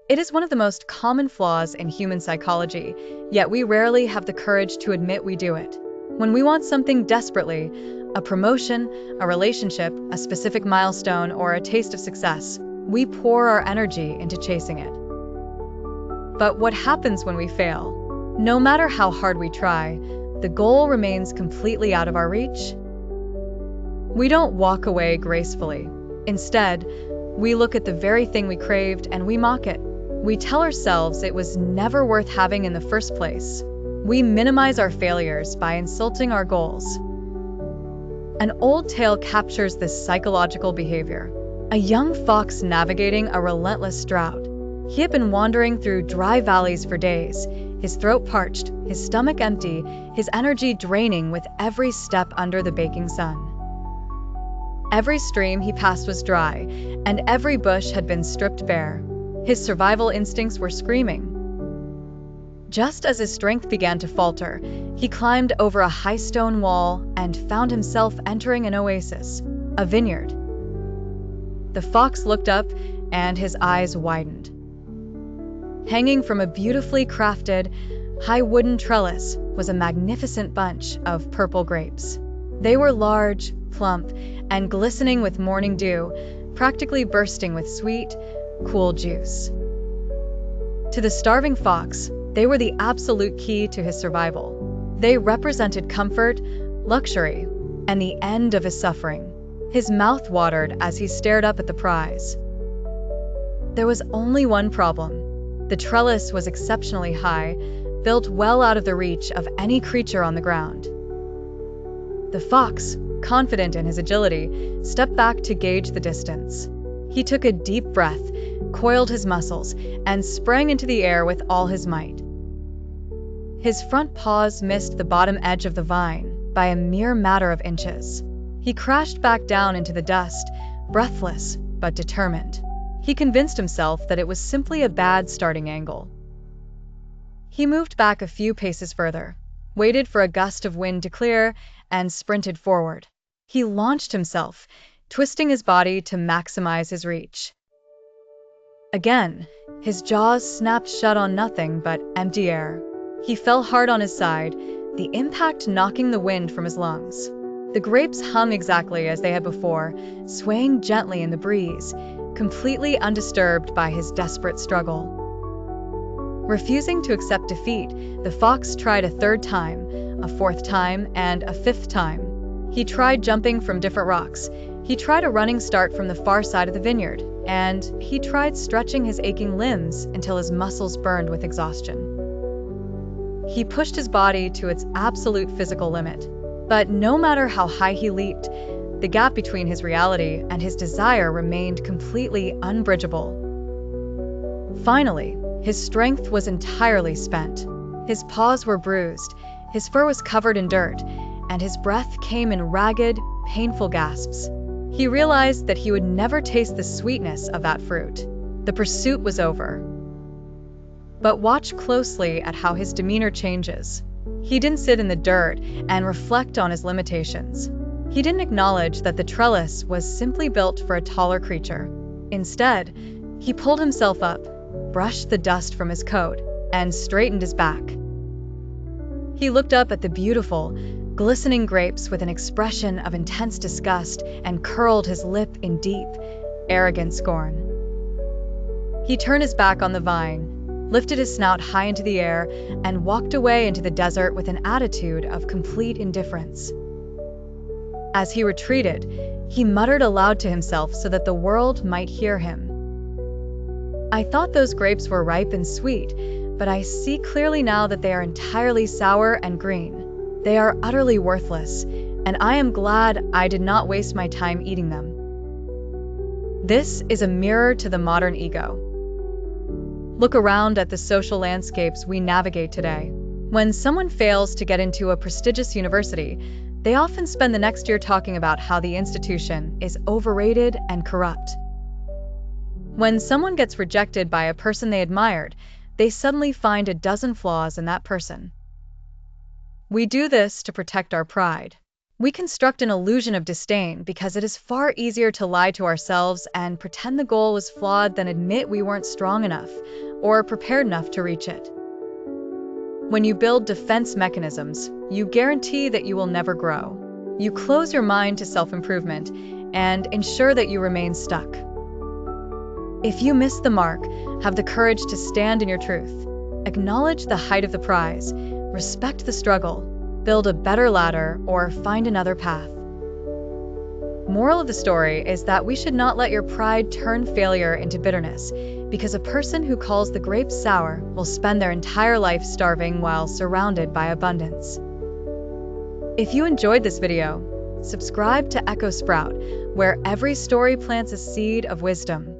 It is one of the most common flaws in human psychology, yet we rarely have the courage to admit we do it. When we want something desperately, a promotion, a relationship, a specific milestone, or a taste of success, we pour our energy into chasing it. But what happens when we fail? No matter how hard we try, the goal remains completely out of our reach. We don't walk away gracefully. Instead, we look at the very thing we craved and we mock it. We tell ourselves it was never worth having in the first place. We minimize our failures by insulting our goals. An old tale captures this psychological behavior. A young fox navigating a relentless drought. He had been wandering through dry valleys for days, his throat parched, his stomach empty, his energy draining with every step under the baking sun. Every stream he passed was dry, and every bush had been stripped bare. His survival instincts were screaming. Just as his strength began to falter, he climbed over a high stone wall and found himself entering an oasis, a vineyard. The fox looked up, and his eyes widened. Hanging from a beautifully crafted, high wooden trellis was a magnificent bunch of purple grapes. They were large, plump, and glistening with morning dew, practically bursting with sweet, cool juice. To the starving fox, they were the absolute key to his survival. They represented comfort, luxury, and the end of his suffering. His mouth watered as he stared up at the prize. There was only one problem. The trellis was exceptionally high, built well out of the reach of any creature on the ground. The fox, confident in his agility, stepped back to gauge the distance. He took a deep breath, coiled his muscles, and sprang into the air with all his might. His front paws missed the bottom edge of the vine by a mere matter of inches. He crashed back down into the dust, breathless but determined. He convinced himself that it was simply a bad starting angle. He moved back a few paces further, waited for a gust of wind to clear, and sprinted forward. He launched himself, twisting his body to maximize his reach. Again, his jaws snapped shut on nothing but empty air. He fell hard on his side, the impact knocking the wind from his lungs. The grapes hung exactly as they had before, swaying gently in the breeze, completely undisturbed by his desperate struggle. Refusing to accept defeat, the fox tried a third time, a fourth time, and a fifth time. He tried jumping from different rocks. He tried a running start from the far side of the vineyard, and he tried stretching his aching limbs until his muscles burned with exhaustion. He pushed his body to its absolute physical limit, but no matter how high he leaped, the gap between his reality and his desire remained completely unbridgeable. Finally, his strength was entirely spent. His paws were bruised, his fur was covered in dirt, and his breath came in ragged, painful gasps. He realized that he would never taste the sweetness of that fruit. The pursuit was over. But watch closely at how his demeanor changes. He didn't sit in the dirt and reflect on his limitations. He didn't acknowledge that the trellis was simply built for a taller creature. Instead, he pulled himself up, brushed the dust from his coat, and straightened his back. He looked up at the beautiful, glistening grapes with an expression of intense disgust and curled his lip in deep, arrogant scorn. He turned his back on the vine, lifted his snout high into the air, and walked away into the desert with an attitude of complete indifference. As he retreated, he muttered aloud to himself so that the world might hear him. "I thought those grapes were ripe and sweet, but I see clearly now that they are entirely sour and green. They are utterly worthless, and I am glad I did not waste my time eating them." This is a mirror to the modern ego. Look around at the social landscapes we navigate today. When someone fails to get into a prestigious university, they often spend the next year talking about how the institution is overrated and corrupt. When someone gets rejected by a person they admired, they suddenly find a dozen flaws in that person. We do this to protect our pride. We construct an illusion of disdain because it is far easier to lie to ourselves and pretend the goal was flawed than admit we weren't strong enough or prepared enough to reach it. When you build defense mechanisms, you guarantee that you will never grow. You close your mind to self-improvement and ensure that you remain stuck. If you miss the mark, have the courage to stand in your truth. Acknowledge the height of the prize, respect the struggle, build a better ladder, or find another path. Moral of the story is that we should not let your pride turn failure into bitterness, because a person who calls the grapes sour will spend their entire life starving while surrounded by abundance. If you enjoyed this video, subscribe to Echo Sprout, where every story plants a seed of wisdom.